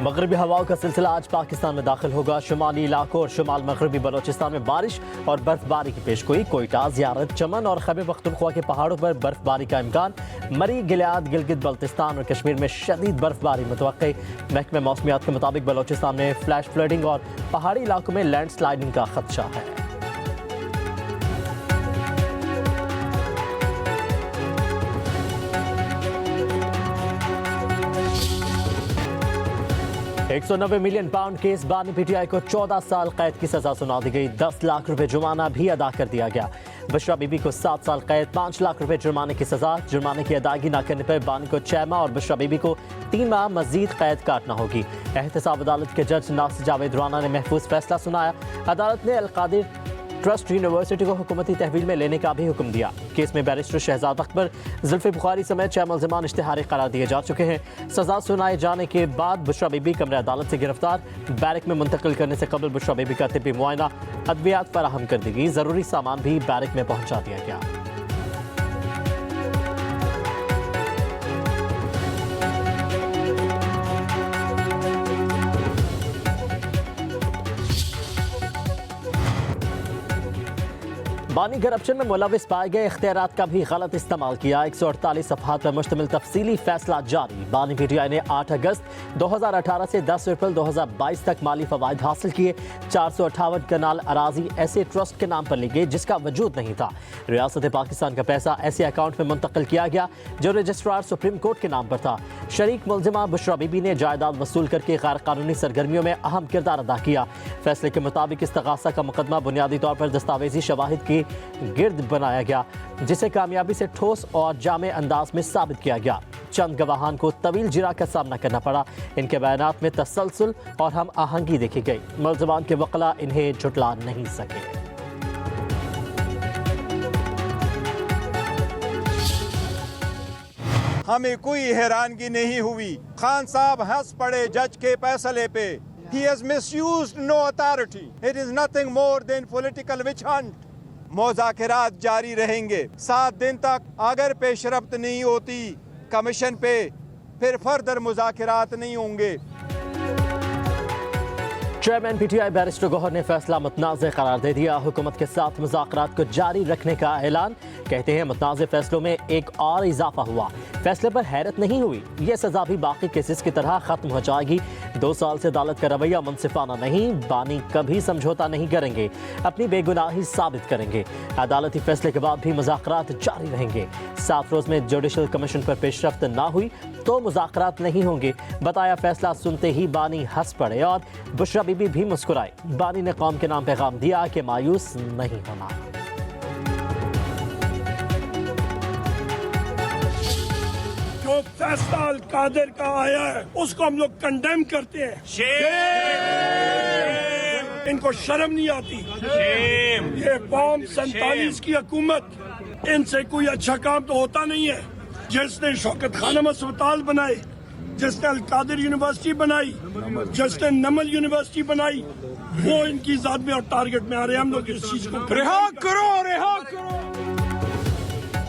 مغربی ہواؤں کا سلسلہ آج پاکستان میں داخل ہوگا. شمالی علاقوں اور شمال مغربی بلوچستان میں بارش اور برف باری کی پیشگوئی. کوئٹہ، زیارت، چمن اور خیبر پختونخوا کے پہاڑوں پر برف باری کا امکان. مری، گلیاد، گلگت بلتستان اور کشمیر میں شدید برف باری متوقع. محکمہ موسمیات کے مطابق بلوچستان میں فلیش فلڈنگ اور پہاڑی علاقوں میں لینڈ سلائڈنگ کا خدشہ ہے. £190 ملین کیس. بانی پی ٹی آئی کو 14 سال قید کی سزا سنا دی گئی. 10 لاکھ روپے جرمانہ بھی ادا کر دیا گیا. بشرا بی بی کو 7 سال قید، 5 لاکھ روپے جرمانے کی سزا. جرمانے کی ادائیگی نہ کرنے پر بانی کو 6 ماہ اور بشرا بی بی کو 3 ماہ مزید قید کاٹنا ہوگی. احتساب عدالت کے جج ناصر جاوید رانا نے محفوظ فیصلہ سنایا. عدالت نے القادر ٹرسٹ یونیورسٹی کو حکومتی تحویل میں لینے کا بھی حکم دیا. کیس میں بیرسٹر شہزاد اکبر، زلفی بخاری سمیت 6 ملزمان اشتہاری قرار دیے جا چکے ہیں. سزا سنائے جانے کے بعد بشرا بی بی کمرہ عدالت سے گرفتار. بیرک میں منتقل کرنے سے قبل بشرا بی بی کا طبی معائنہ، ادویات فراہم کر دی گئی. ضروری سامان بھی بیرک میں پہنچا دیا گیا. بانی کرپشن میں ملوث پائے گئے اختیارات کا بھی غلط استعمال کیا. 148 صفحات پر مشتمل تفصیلی فیصلہ جاری. بانی پی ٹی آئی نے 8 اگست 2018 سے 10 اپریل 2022 تک مالی فوائد حاصل کیے. 458 کنال اراضی ایسے ٹرسٹ کے نام پر لی گئی جس کا وجود نہیں تھا. ریاست پاکستان کا پیسہ ایسے اکاؤنٹ میں منتقل کیا گیا جو رجسٹرار سپریم کورٹ کے نام پر تھا. شریک ملزمہ بشرا بی بی نے جائیداد وصول کر کے غیر قانونی سرگرمیوں میں اہم کردار ادا کیا. فیصلے کے مطابق استغاثہ کا مقدمہ بنیادی طور پر دستاویزی شواہد کی گرد بنایا گیا جسے کامیابی سے ٹھوس اور جامع انداز میں ثابت کیا گیا. چند گواہان کو طویل جرا کا سامنا کرنا پڑا. ان کے بیانات میں تسلسل اور ہم آہنگی دیکھی گئی. ملزمان کے وکلاء انہیں جھٹلا نہیں سکے. ہمیں کوئی حیرانگی نہیں ہوئی. خان صاحب ہنس پڑے جج کے فیصلے پہ. He has misused no authority. It is nothing more than political witch hunt. مذاکرات جاری رہیں گے 7 دن تک. اگر پیش رفت نہیں ہوتی کمیشن پہ پھر فردر مذاکرات نہیں ہوں گے. Chairman P T I barrister Gohar نے فیصلہ متنازع قرار دے دیا. حکومت کے ساتھ مذاکرات کو جاری رکھنے کا اعلان. کہتے ہیں متنازع فیصلوں میں ایک اور اضافہ ہوا. فیصلے پر حیرت نہیں ہوئی. یہ سزا بھی باقی کیسز کی طرح ختم ہو جائے گی. 2 سال سے عدالت کا رویہ منصفانہ نہیں. بانی کبھی سمجھوتا نہیں کریں گے. اپنی بے گناہی ثابت کریں گے. عدالتی فیصلے کے بعد بھی مذاکرات جاری رہیں گے. 7 روز میں جوڈیشل کمیشن پر پیش رفت نہ ہوئی تو مذاکرات نہیں ہوں گے. بتایا فیصلہ سنتے ہی بانی ہنس پڑے اور بشرا بی بی بھی مسکرائے. بانی نے قوم کے نام پیغام دیا کہ مایوس نہیں ہونا. جو فیصلہ القادر کا آیا ہے اس کو ہم لوگ کنڈیم کرتے ہیں. ان کو شرم نہیں آتی. یہ قوم 47 کی حکومت، ان سے کوئی اچھا کام تو ہوتا نہیں ہے. جس نے شوکت خانم اسپتال بنائے، جس نے القادر یونیورسٹی بنائی، جس نے نمل یونیورسٹی بنائی، وہ ان کی ذات میں اور ٹارگٹ میں آ رہے ہیں. ہم لوگ اس چیز کو رہا کرو.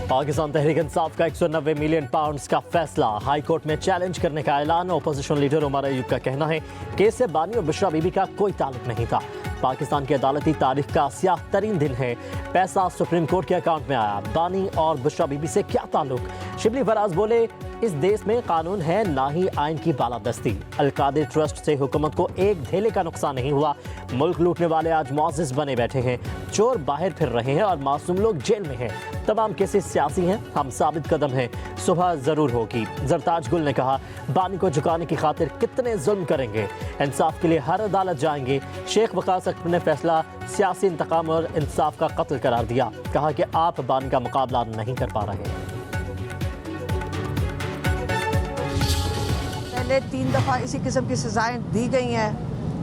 پاکستان تحریک انصاف کا 190 ملین پاؤنڈز کا فیصلہ. ہائی کورٹ میں چیلنج کرنے کا اعلان. اپوزیشن لیڈر عمر ایوب کا کہنا ہے کہ اس سے بانی اور بشرا بی بی کا کوئی تعلق نہیں تھا. پاکستان کی عدالتی تاریخ کا سیاہ ترین دن ہے. پیسہ سپریم کورٹ کے اکاؤنٹ میں آیا. بانی اور بشرا بی بی سے کیا تعلق؟ شبلی فراز بولے اس دیش میں قانون ہے نہ ہی آئین کی بالادستی. القادر ٹرسٹ سے حکومت کو ایک دھیلے کا نقصان نہیں ہوا. ملک لوٹنے والے آج معزز بنے بیٹھے ہیں. چور باہر پھر رہے ہیں اور معصوم لوگ جیل میں ہیں. تمام کیسز سیاسی ہیں. ہم ثابت قدم ہیں. صبح ضرور ہوگی. زرتاج گل نے کہا بانی کو جھکانے کی خاطر کتنے ظلم کریں گے. انصاف کے لیے ہر عدالت جائیں گے. شیخ وقاص اکبر نے فیصلہ سیاسی انتقام اور انصاف کا قتل قرار دیا. کہا کہ آپ بانی کا مقابلہ نہیں کر پا رہے. پہلے 3 دفعہ اسی قسم کی سزائیں دی گئی ہیں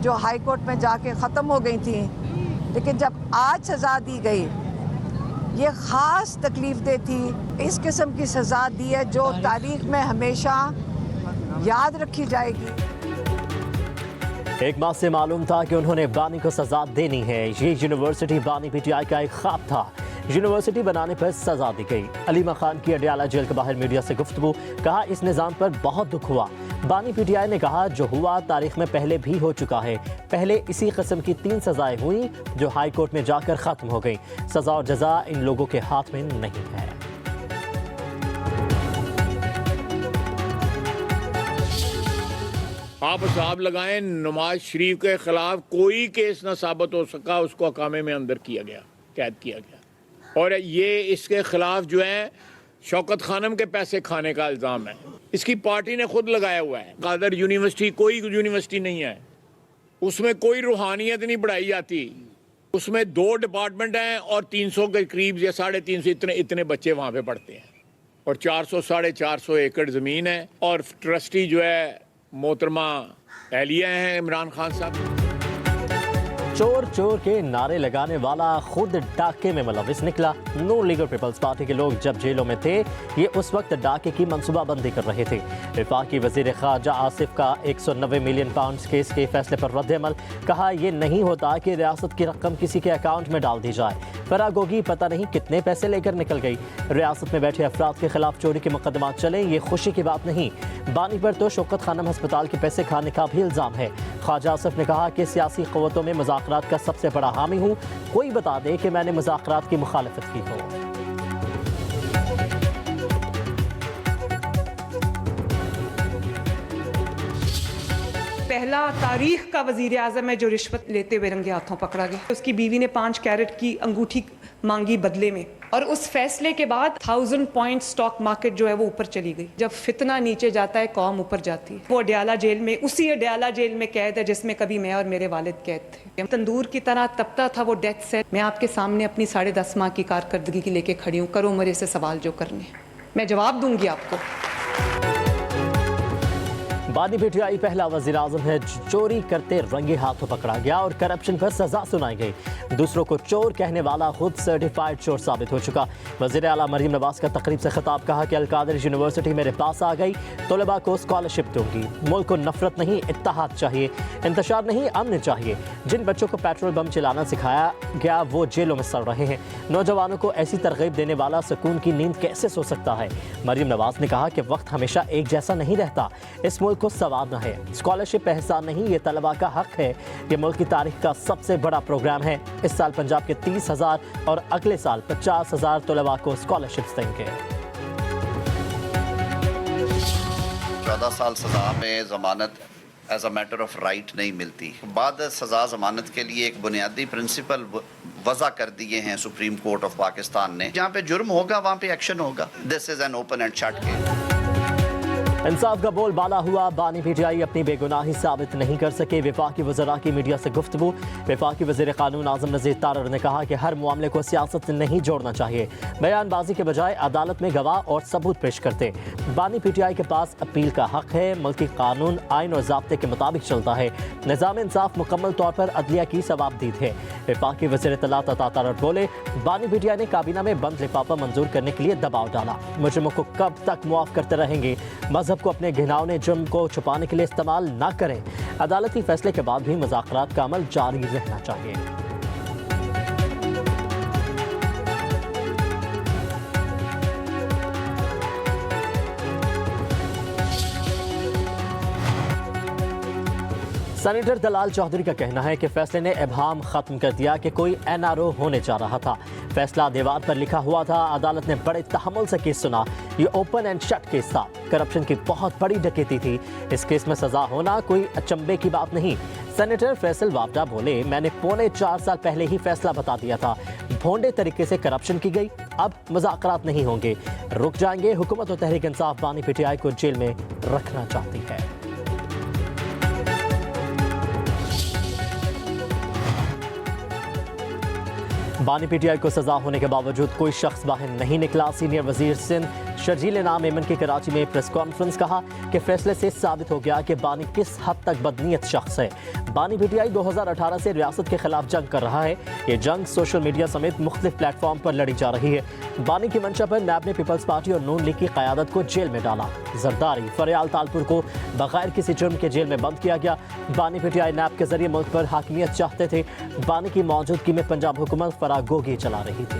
جو ہائی کورٹ میں جا کے ختم ہو گئی تھیں. لیکن جب آج سزا دی گئی یہ خاص تکلیف دہ تھی. اس قسم کی سزا دی ہے جو تاریخ میں ہمیشہ یاد رکھی جائے گی. 1 ماہ سے معلوم تھا کہ انہوں نے بانی کو سزا دینی ہے. یہ یونیورسٹی بانی پی ٹی آئی کا ایک خواب تھا. یونیورسٹی بنانے پر سزا دی گئی. علیمہ خان کی اڈیالہ جیل کے باہر میڈیا سے گفتگو. کہا اس نظام پر بہت دکھ ہوا. بانی پی ٹی آئی نے کہا جو ہوا تاریخ میں پہلے بھی ہو چکا ہے. پہلے اسی قسم کی 3 سزائیں ہوئیں جو ہائی کورٹ میں جا کر ختم ہو گئیں. سزا اور جزا ان لوگوں کے ہاتھ میں نہیں ہے. آپ حساب لگائیں نواز شریف کے خلاف کوئی کیس نہ ثابت ہو سکا, اس کو اقامے میں اندر کیا گیا, قید کیا گیا. اور یہ اس کے خلاف جو ہے شوکت خانم کے پیسے کھانے کا الزام ہے. اس کی پارٹی نے خود لگایا ہوا ہے. قادر یونیورسٹی کوئی یونیورسٹی نہیں ہے, اس میں کوئی روحانیت نہیں پڑھائی جاتی. اس میں 2 ڈپارٹمنٹ ہیں اور 300 کے قریب یا 350 اتنے بچے وہاں پہ پڑھتے ہیں. اور 400-450 ایکڑ زمین ہے. اور ٹرسٹی جو ہے محترمہ اہلیہ ہیں عمران خان صاحب. چور چور کے نعرے لگانے والا خود ڈاکے میں ملوث نکلا. نون لیگ اور پیپلز پارٹی کے لوگ جب جیلوں میں تھے یہ اس وقت ڈاکے کی منصوبہ بندی کر رہے تھے. وفاقی وزیر خارجہ آصف کا 190 ملین پاؤنڈز کیس کے فیصلے پر رد عمل. کہا یہ نہیں ہوتا کہ ریاست کی رقم کسی کے اکاؤنٹ میں ڈال دی جائے. فرا گوگی پتہ نہیں کتنے پیسے لے کر نکل گئی. ریاست میں بیٹھے افراد کے خلاف چوری کے مقدمات چلیں یہ خوشی کی بات نہیں. بانی پر تو شوکت خانم ہسپتال کے پیسے کھانے کا بھی الزام ہے. خواجہ آصف نے کہا کہ سیاسی قوتوں میں مذاکرات کا سب سے بڑا حامی ہوں. کوئی بتا دے کہ میں نے مذاکرات کی مخالفت کی ہو. پہلا تاریخ کا وزیر اعظم ہے جو رشوت لیتے ہوئے رنگے ہاتھوں پکڑا گیا. اس کی بیوی نے 5 کیرٹ کی انگوٹھی مانگی بدلے میں, اور اس فیصلے کے بعد 1000 پوائنٹ سٹاک مارکیٹ جو ہے وہ اوپر چلی گئی. جب فتنہ نیچے جاتا ہے قوم اوپر جاتی ہے. وہ اڈیالہ جیل میں, اسی اڈیالہ جیل میں قید ہے جس میں کبھی میں اور میرے والد قید تھے. تندور کی طرح تپتا تھا وہ ڈیتھ سیل. میں آپ کے سامنے اپنی 10.5 ماہ کی کارکردگی کی لے کے کھڑی ہوں. کرو میرے سے سوال جو کرنے ہیں, میں جواب دوں گی آپ کو. بانی پی ٹی آئی پہلا وزیر اعظم ہے چوری کرتے رنگے ہاتھوں پکڑا گیا اور کرپشن پر سزا سنائی گئی. دوسروں کو چور کہنے والا خود سرٹیفائیڈ چور ثابت ہو چکا. وزیر اعلیٰ مریم نواز کا تقریب سے خطاب. کہا کہ القادر یونیورسٹی میرے پاس آ گئی, طلباء کو اسکالرشپ دوں گی. ملک کو نفرت نہیں اتحاد چاہیے, انتشار نہیں امن چاہیے. جن بچوں کو پیٹرول بم چلانا سکھایا گیا وہ جیلوں میں سڑ رہے ہیں. نوجوانوں کو ایسی ترغیب دینے والا سکون کی نیند کیسے سو سکتا ہے. مریم نواز نے کہا کہ وقت ہمیشہ ایک جیسا نہیں رہتا. اس ملک کو سوارنا ہے. اسکالرشپ احسان نہیں, یہ طلباء کا حق ہے. یہ ملک کی تاریخ کا سب سے بڑا پروگرام ہے. اس سال پنجاب کے 30,000 اور اگلے سال 50,000 طلباء کو اسکالرشپس دیں گے. 14 سال سزا میں ضمانت as a matter of right نہیں ملتی. بعد سزا ضمانت کے لیے ایک بنیادی پرنسپل وضع کر دیے ہیں سپریم کورٹ آف پاکستان نے. جہاں پہ جرم ہوگا وہاں پہ ایکشن ہوگا. This is an open and shut case. انصاف کا بول بالا ہوا. بانی پی ٹی آئی اپنی بے گناہی ثابت نہیں کر سکے. وفاقی وزراء کی میڈیا سے گفتگو. وفاقی وزیر قانون اعظم نذیر تارڑ نے کہا کہ ہر معاملے کو سیاست نہیں جوڑنا چاہیے. بیان بازی کے بجائے عدالت میں گواہ اور ثبوت پیش کرتے. بانی پی ٹی آئی کے پاس اپیل کا حق ہے. ملکی قانون آئین اور ضابطے کے مطابق چلتا ہے. نظام انصاف مکمل طور پر عدلیہ کی ثوابدید ہے. وفاقی وزیر اطلاعات عطا تارڑ بولے بانی پی ٹی آئی نے کابینہ میں بند لفافہ منظور کرنے کے لیے دباؤ ڈالا. مجرموں کو کب تک معاف کرتے رہیں گے. مذہب کو اپنے گھناؤنے جرم کو چھپانے کے لیے استعمال نہ کریں. عدالتی فیصلے کے بعد بھی مذاکرات کا عمل جاری رہنا چاہیے. سینیٹر دلال چودھری کا کہنا ہے کہ فیصلے نے ابہام ختم کر دیا کہ کوئی این آر او ہونے جا رہا تھا. فیصلہ دیوار پر لکھا ہوا تھا. عدالت نے بڑے تحمل سے کیس سنا. یہ اوپن اینڈ شٹ کیس تھا. کرپشن کی بہت بڑی ڈکیتی تھی. اس کیس میں سزا ہونا کوئی اچنبے کی بات نہیں. سینیٹر فیصل واپڈا بولے میں نے 4.25 سال پہلے ہی فیصلہ بتا دیا تھا. بھونڈے طریقے سے کرپشن کی گئی. اب مذاکرات نہیں ہوں گے. رک جائیں گے. حکومت و تحریک انصاف بانی پی ٹی آئی کو جیل میں رکھنا چاہتی ہے. بانی پی ٹی آئی کو سزا ہونے کے باوجود کوئی شخص باہر نہیں نکلا. سینئر وزیر سندھ شرجیل نام ایمن کی کراچی میں پریس کانفرنس. کہا کہ فیصلے سے ثابت ہو گیا کہ بانی کس حد تک بدنیت شخص ہے. بانی پی ٹی آئی 2018 سے ریاست کے خلاف جنگ کر رہا ہے. یہ جنگ سوشل میڈیا سمیت مختلف پلیٹ فارم پر لڑی جا رہی ہے. بانی کی منشا پر نیب نے پیپلز پارٹی اور نون لیگ کی قیادت کو جیل میں ڈالا. زرداری فریال تالپور کو بغیر کسی جرم کے جیل میں بند کیا گیا. بانی پی ٹی آئی نیب کے ذریعے ملک پر حاکمیت چاہتے تھے. بانی کی موجودگی میں پنجاب حکومت فرا گوگی چلا رہی تھی.